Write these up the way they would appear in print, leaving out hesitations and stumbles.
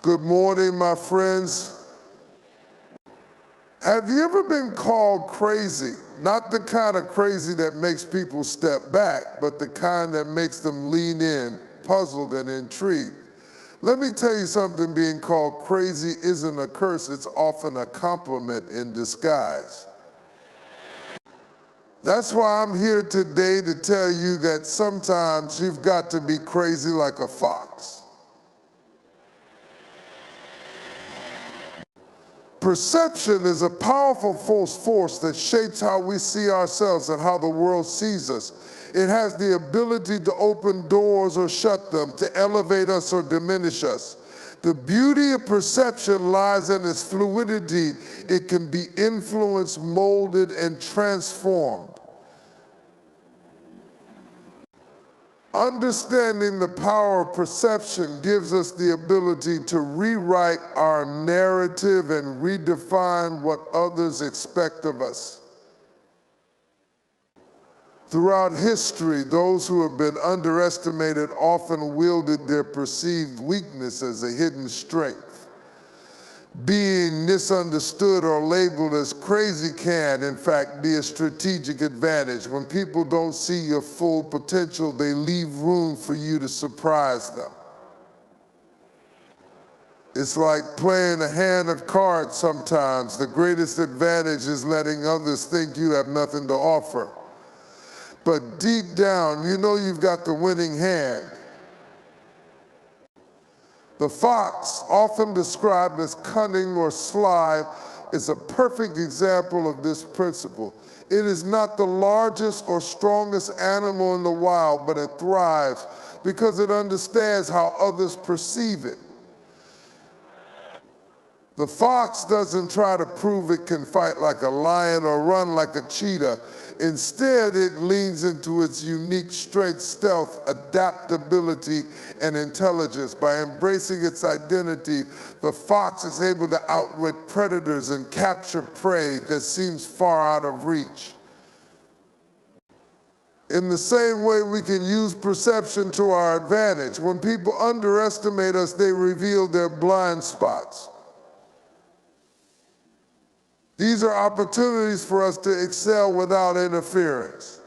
Good morning, my friends. Have you ever been called crazy? Not the kind of crazy that makes people step back, but the kind that makes them lean in, puzzled and intrigued. Let me tell you something, being called crazy isn't a curse, it's often a compliment in disguise. That's why I'm here today to tell you that sometimes you've got to be crazy like a fox. Perception is a powerful force that shapes how we see ourselves and how the world sees us. It has the ability to open doors or shut them, to elevate us or diminish us. The beauty of perception lies in its fluidity. It can be influenced, molded, and transformed. Understanding the power of perception gives us the ability to rewrite our narrative and redefine what others expect of us. Throughout history, those who have been underestimated often wielded their perceived weakness as a hidden strength. Being misunderstood or labeled as crazy can, in fact, be a strategic advantage. When people don't see your full potential, they leave room for you to surprise them. It's like playing a hand of cards sometimes. The greatest advantage is letting others think you have nothing to offer. But deep down, you know you've got the winning hand. The fox, often described as cunning or sly, is a perfect example of this principle. It is not the largest or strongest animal in the wild, but it thrives because it understands how others perceive it. The fox doesn't try to prove it can fight like a lion or run like a cheetah. Instead, it leans into its unique strength, stealth, adaptability, and intelligence. By embracing its identity, the fox is able to outwit predators and capture prey that seems far out of reach. In the same way, we can use perception to our advantage. When people underestimate us, they reveal their blind spots. These are opportunities for us to excel without interference.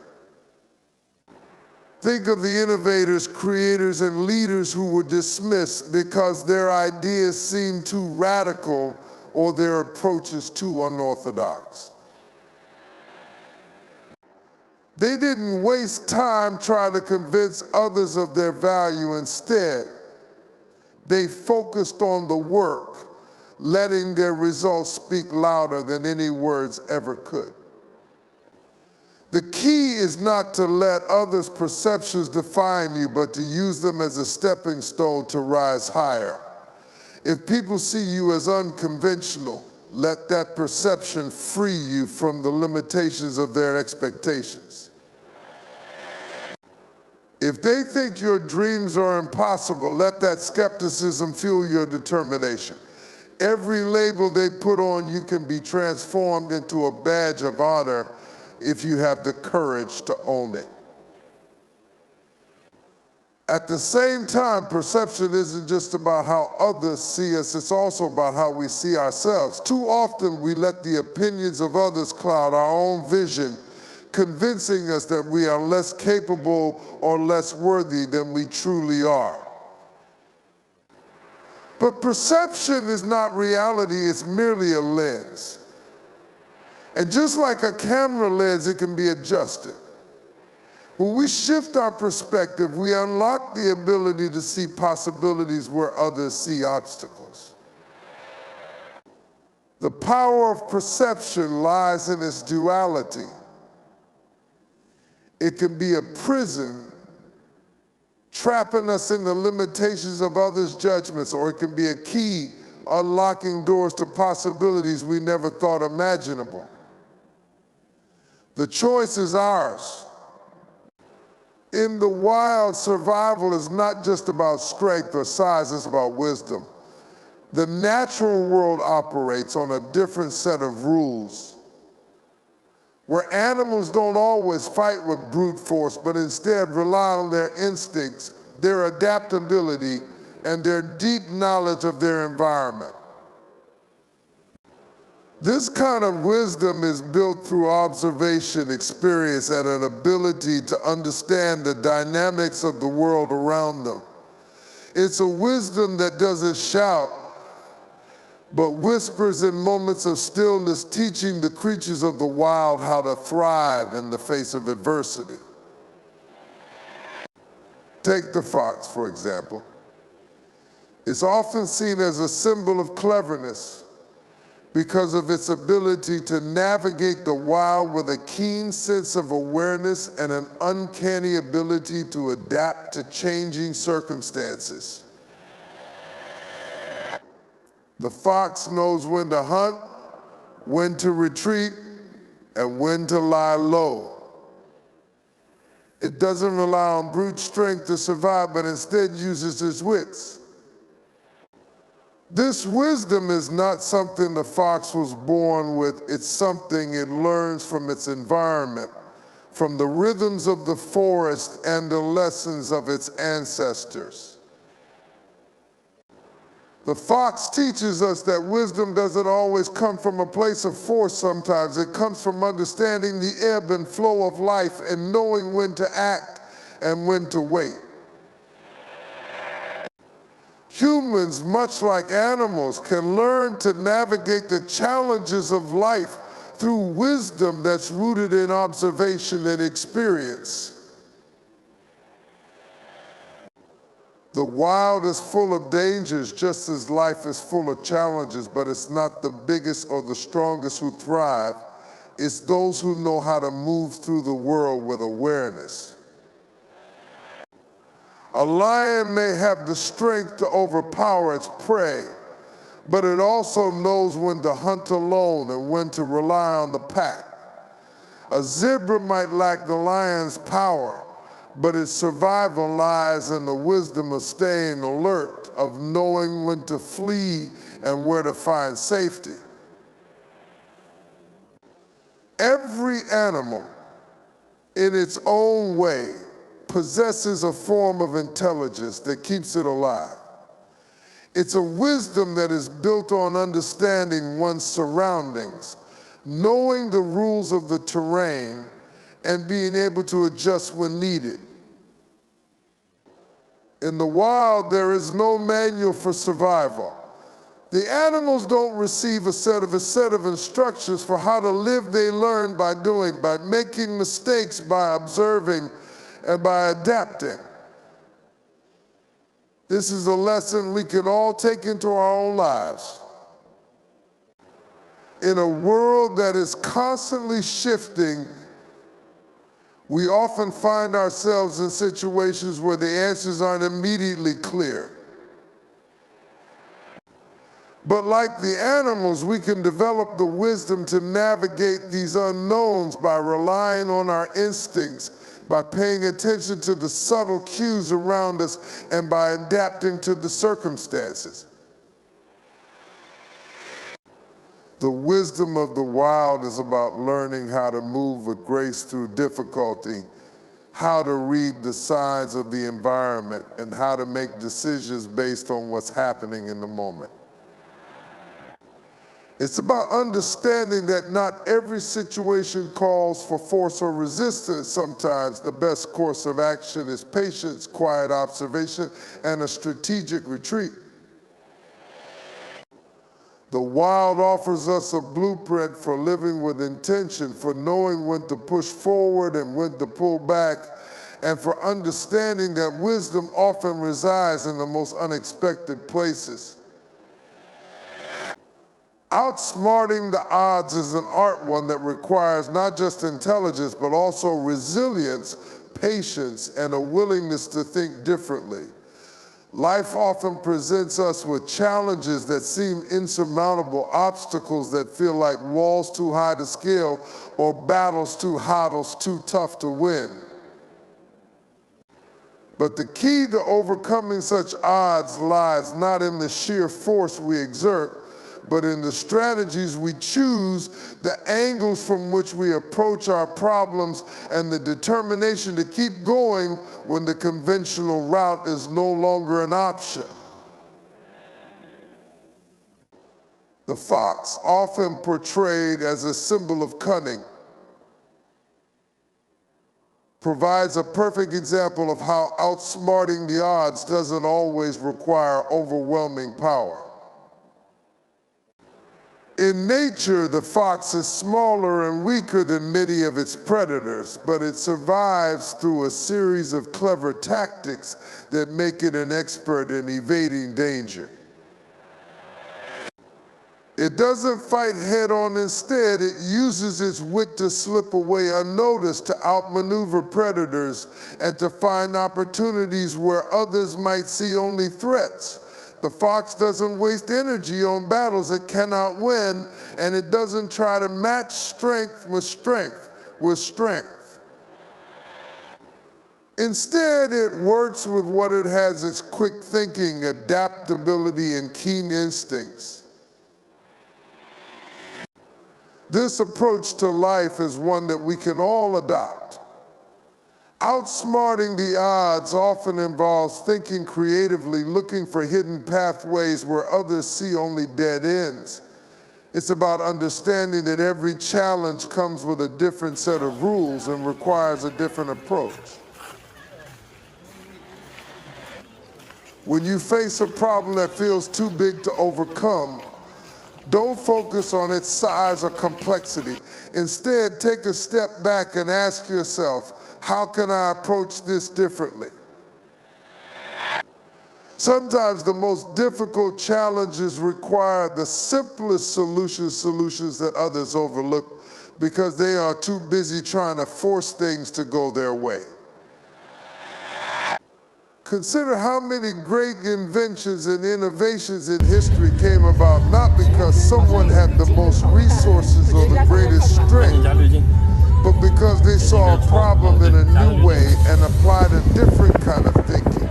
Think of the innovators, creators, and leaders who were dismissed because their ideas seemed too radical or their approaches too unorthodox. They didn't waste time trying to convince others of their value. Instead, they focused on the work, letting their results speak louder than any words ever could. The key is not to let others' perceptions define you, but to use them as a stepping stone to rise higher. If people see you as unconventional, let that perception free you from the limitations of their expectations. If they think your dreams are impossible, let that skepticism fuel your determination. Every label they put on you can be transformed into a badge of honor if you have the courage to own it. At the same time, perception isn't just about how others see us, it's also about how we see ourselves. Too often we let the opinions of others cloud our own vision, convincing us that we are less capable or less worthy than we truly are. But perception is not reality, it's merely a lens. And just like a camera lens, it can be adjusted. When we shift our perspective, we unlock the ability to see possibilities where others see obstacles. The power of perception lies in its duality. It can be a prison trapping us in the limitations of others' judgments, or it can be a key unlocking doors to possibilities we never thought imaginable. The choice is ours. In the wild, survival is not just about strength or size, it's about wisdom. The natural world operates on a different set of rules, where animals don't always fight with brute force, but instead rely on their instincts, their adaptability, and their deep knowledge of their environment. This kind of wisdom is built through observation, experience, and an ability to understand the dynamics of the world around them. It's a wisdom that doesn't shout, but whispers in moments of stillness, teaching the creatures of the wild how to thrive in the face of adversity. Take the fox, for example. It's often seen as a symbol of cleverness because of its ability to navigate the wild with a keen sense of awareness and an uncanny ability to adapt to changing circumstances. The fox knows when to hunt, when to retreat, and when to lie low. It doesn't rely on brute strength to survive, but instead uses its wits. This wisdom is not something the fox was born with, it's something it learns from its environment, from the rhythms of the forest and the lessons of its ancestors. The fox teaches us that wisdom doesn't always come from a place of force sometimes. It comes from understanding the ebb and flow of life and knowing when to act and when to wait. Humans, much like animals, can learn to navigate the challenges of life through wisdom that's rooted in observation and experience. The wild is full of dangers just as life is full of challenges, but it's not the biggest or the strongest who thrive. It's those who know how to move through the world with awareness. A lion may have the strength to overpower its prey, but it also knows when to hunt alone and when to rely on the pack. A zebra might lack the lion's power, but its survival lies in the wisdom of staying alert, of knowing when to flee and where to find safety. Every animal, in its own way, possesses a form of intelligence that keeps it alive. It's a wisdom that is built on understanding one's surroundings, knowing the rules of the terrain, and being able to adjust when needed. In the wild, there is no manual for survival. The animals don't receive a set of instructions for how to live. They learn by doing, by making mistakes, by observing, and by adapting. This is a lesson we can all take into our own lives. In a world that is constantly shifting, we often find ourselves in situations where the answers aren't immediately clear. But like the animals, we can develop the wisdom to navigate these unknowns by relying on our instincts, by paying attention to the subtle cues around us, and by adapting to the circumstances. The wisdom of the wild is about learning how to move with grace through difficulty, how to read the signs of the environment, and how to make decisions based on what's happening in the moment. It's about understanding that not every situation calls for force or resistance. Sometimes the best course of action is patience, quiet observation, and a strategic retreat. The wild offers us a blueprint for living with intention, for knowing when to push forward and when to pull back, and for understanding that wisdom often resides in the most unexpected places. Outsmarting the odds is an art one that requires not just intelligence, but also resilience, patience, and a willingness to think differently. Life often presents us with challenges that seem insurmountable, obstacles that feel like walls too high to scale, or battles too hot or too tough to win. But the key to overcoming such odds lies not in the sheer force we exert, but in the strategies we choose, the angles from which we approach our problems, and the determination to keep going when the conventional route is no longer an option. The fox, often portrayed as a symbol of cunning, provides a perfect example of how outsmarting the odds doesn't always require overwhelming power. In nature, the fox is smaller and weaker than many of its predators, but it survives through a series of clever tactics that make it an expert in evading danger. It doesn't fight head-on. Instead, it uses its wit to slip away unnoticed, to outmaneuver predators, and to find opportunities where others might see only threats. The fox doesn't waste energy on battles it cannot win, and it doesn't try to match strength with strength. Instead, it works with what it has: its quick thinking, adaptability, and keen instincts. This approach to life is one that we can all adopt. Outsmarting the odds often involves thinking creatively, looking for hidden pathways where others see only dead ends. It's about understanding that every challenge comes with a different set of rules and requires a different approach. When you face a problem that feels too big to overcome, don't focus on its size or complexity. Instead, take a step back and ask yourself, how can I approach this differently? Sometimes the most difficult challenges require the simplest solutions that others overlook because they are too busy trying to force things to go their way. Consider how many great inventions and innovations in history came about not because someone had the most resources or the greatest strength, but because they saw a problem in a new way and applied a different kind of thinking.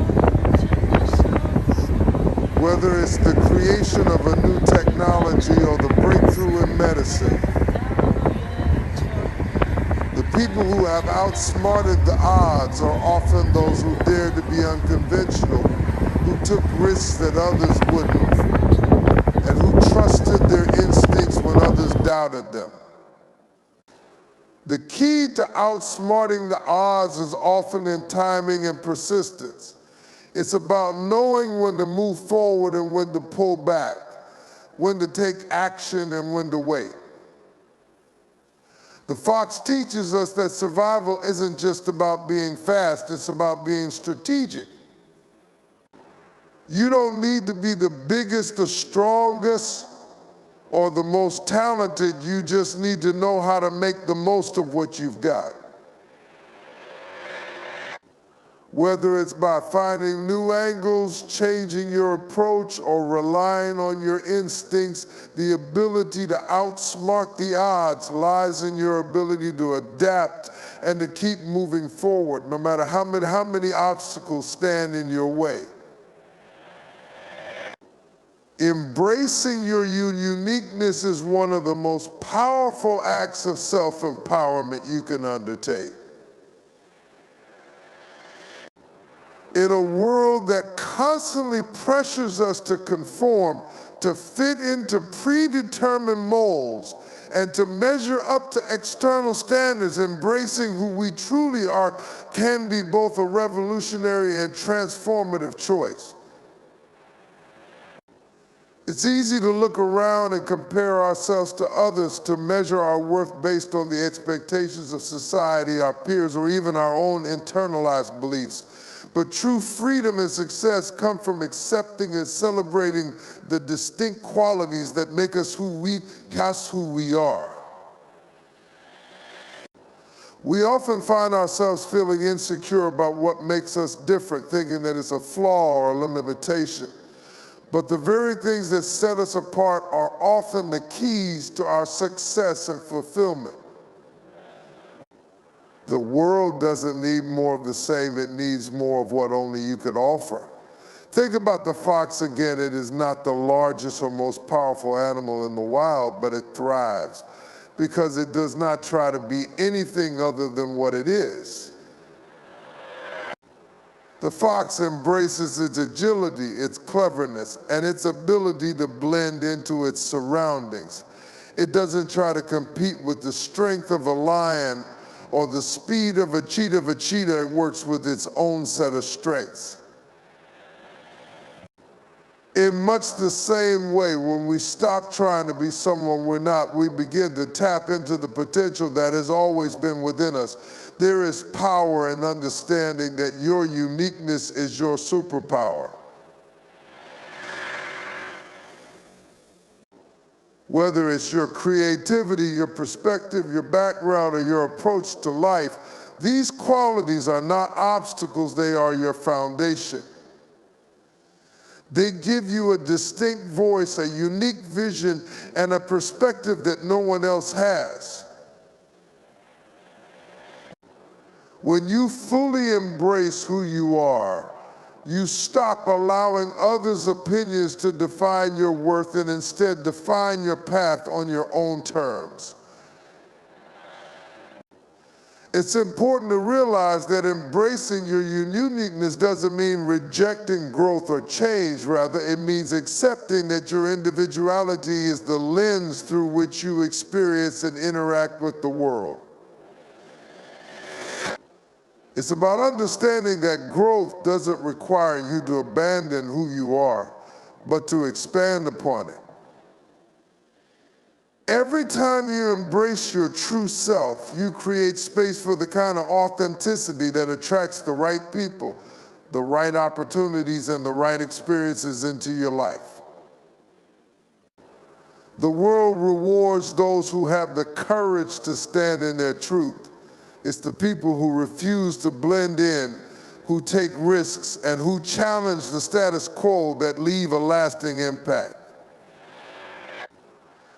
Whether it's the creation of a new technology or the breakthrough in medicine, the people who have outsmarted the odds are often those who dared to be unconventional, who took risks that others wouldn't, and who trusted their instincts when others doubted them. The key to outsmarting the odds is often in timing and persistence. It's about knowing when to move forward and when to pull back, when to take action and when to wait. The fox teaches us that survival isn't just about being fast, it's about being strategic. You don't need to be the biggest, the strongest, or the most talented. You just need to know how to make the most of what you've got. Whether it's by finding new angles, changing your approach, or relying on your instincts, the ability to outsmart the odds lies in your ability to adapt and to keep moving forward, no matter how many obstacles stand in your way. Embracing your uniqueness is one of the most powerful acts of self-empowerment you can undertake. In a world that constantly pressures us to conform, to fit into predetermined molds, and to measure up to external standards, embracing who we truly are can be both a revolutionary and transformative choice. It's easy to look around and compare ourselves to others, to measure our worth based on the expectations of society, our peers, or even our own internalized beliefs. But true freedom and success come from accepting and celebrating the distinct qualities that make us who we are. We often find ourselves feeling insecure about what makes us different, thinking that it's a flaw or a limitation. But the very things that set us apart are often the keys to our success and fulfillment. The world doesn't need more of the same, it needs more of what only you can offer. Think about the fox again. It is not the largest or most powerful animal in the wild, but it thrives because it does not try to be anything other than what it is. The fox embraces its agility, its cleverness, and its ability to blend into its surroundings. It doesn't try to compete with the strength of a lion or the speed of a cheetah. It works with its own set of strengths. In much the same way, when we stop trying to be someone we're not, we begin to tap into the potential that has always been within us. There is power in understanding that your uniqueness is your superpower. Whether it's your creativity, your perspective, your background, or your approach to life, these qualities are not obstacles, they are your foundation. They give you a distinct voice, a unique vision, and a perspective that no one else has. When you fully embrace who you are, you stop allowing others' opinions to define your worth and instead define your path on your own terms. It's important to realize that embracing your uniqueness doesn't mean rejecting growth or change. Rather, it means accepting that your individuality is the lens through which you experience and interact with the world. It's about understanding that growth doesn't require you to abandon who you are, but to expand upon it. Every time you embrace your true self, you create space for the kind of authenticity that attracts the right people, the right opportunities, and the right experiences into your life. The world rewards those who have the courage to stand in their truth. It's the people who refuse to blend in, who take risks, and who challenge the status quo that leave a lasting impact.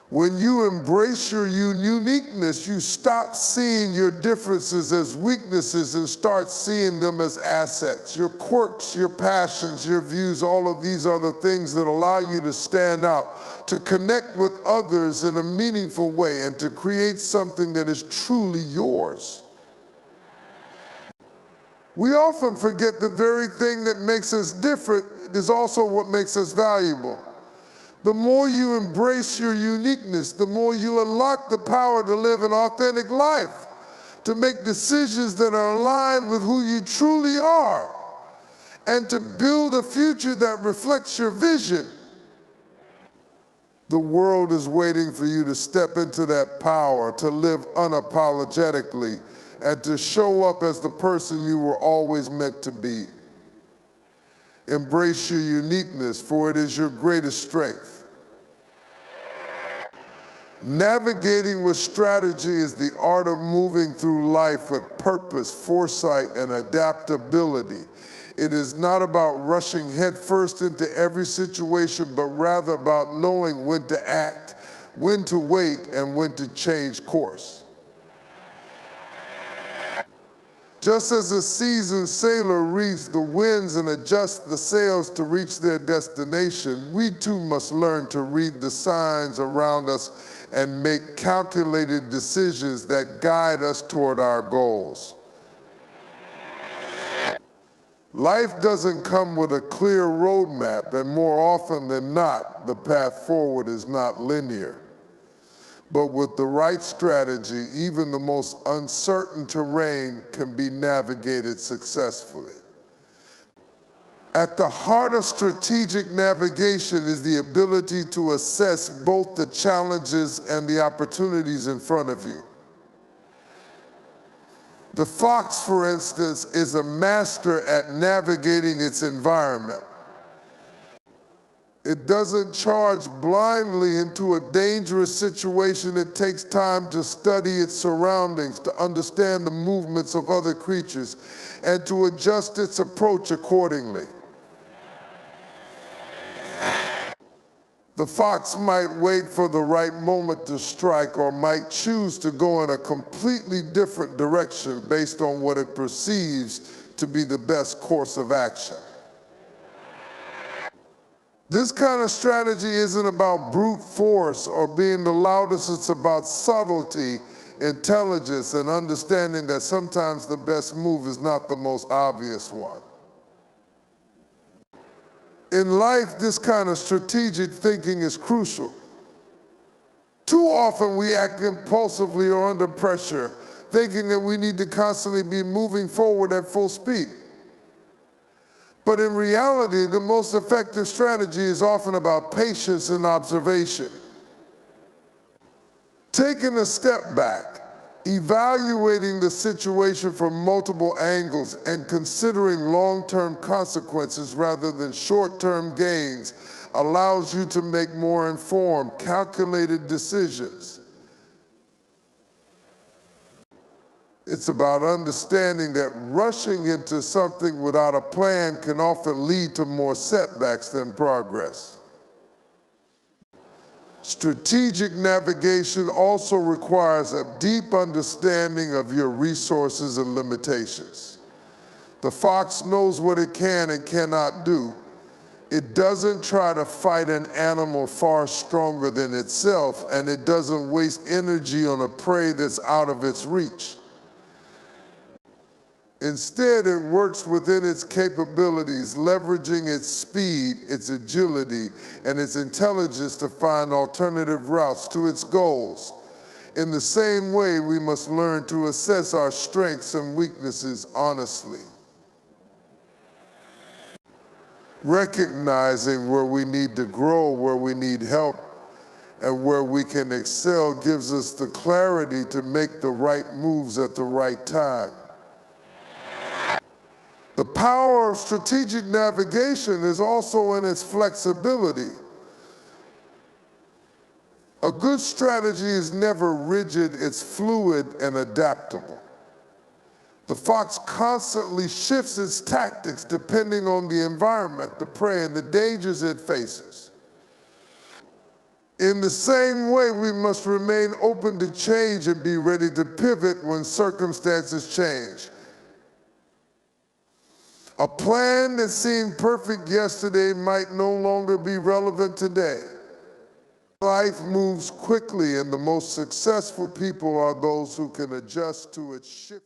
When you embrace your uniqueness, you stop seeing your differences as weaknesses and start seeing them as assets. Your quirks, your passions, your views, all of these are the things that allow you to stand out, to connect with others in a meaningful way, and to create something that is truly yours. We often forget the very thing that makes us different is also what makes us valuable. The more you embrace your uniqueness, the more you unlock the power to live an authentic life, to make decisions that are aligned with who you truly are, and to build a future that reflects your vision. The world is waiting for you to step into that power, to live unapologetically, and to show up as the person you were always meant to be. Embrace your uniqueness, for it is your greatest strength. Navigating with strategy is the art of moving through life with purpose, foresight, and adaptability. It is not about rushing headfirst into every situation, but rather about knowing when to act, when to wait, and when to change course. Just as a seasoned sailor reads the winds and adjusts the sails to reach their destination, we too must learn to read the signs around us and make calculated decisions that guide us toward our goals. Life doesn't come with a clear roadmap, and more often than not, the path forward is not linear. But with the right strategy, even the most uncertain terrain can be navigated successfully. At the heart of strategic navigation is the ability to assess both the challenges and the opportunities in front of you. The fox, for instance, is a master at navigating its environment. It doesn't charge blindly into a dangerous situation. It takes time to study its surroundings, to understand the movements of other creatures, and to adjust its approach accordingly. The fox might wait for the right moment to strike, or might choose to go in a completely different direction based on what it perceives to be the best course of action. This kind of strategy isn't about brute force or being the loudest. It's about subtlety, intelligence, and understanding that sometimes the best move is not the most obvious one. In life, this kind of strategic thinking is crucial. Too often we act impulsively or under pressure, thinking that we need to constantly be moving forward at full speed. But in reality, the most effective strategy is often about patience and observation. Taking a step back, evaluating the situation from multiple angles and considering long-term consequences rather than short-term gains allows you to make more informed, calculated decisions. It's about understanding that rushing into something without a plan can often lead to more setbacks than progress. Strategic navigation also requires a deep understanding of your resources and limitations. The fox knows what it can and cannot do. It doesn't try to fight an animal far stronger than itself, and it doesn't waste energy on a prey that's out of its reach. Instead, it works within its capabilities, leveraging its speed, its agility, and its intelligence to find alternative routes to its goals. In the same way, we must learn to assess our strengths and weaknesses honestly. Recognizing where we need to grow, where we need help, and where we can excel gives us the clarity to make the right moves at the right time. The power of strategic navigation is also in its flexibility. A good strategy is never rigid, it's fluid and adaptable. The fox constantly shifts its tactics depending on the environment, the prey, and the dangers it faces. In the same way, we must remain open to change and be ready to pivot when circumstances change. A plan that seemed perfect yesterday might no longer be relevant today. Life moves quickly, and the most successful people are those who can adjust to its shift.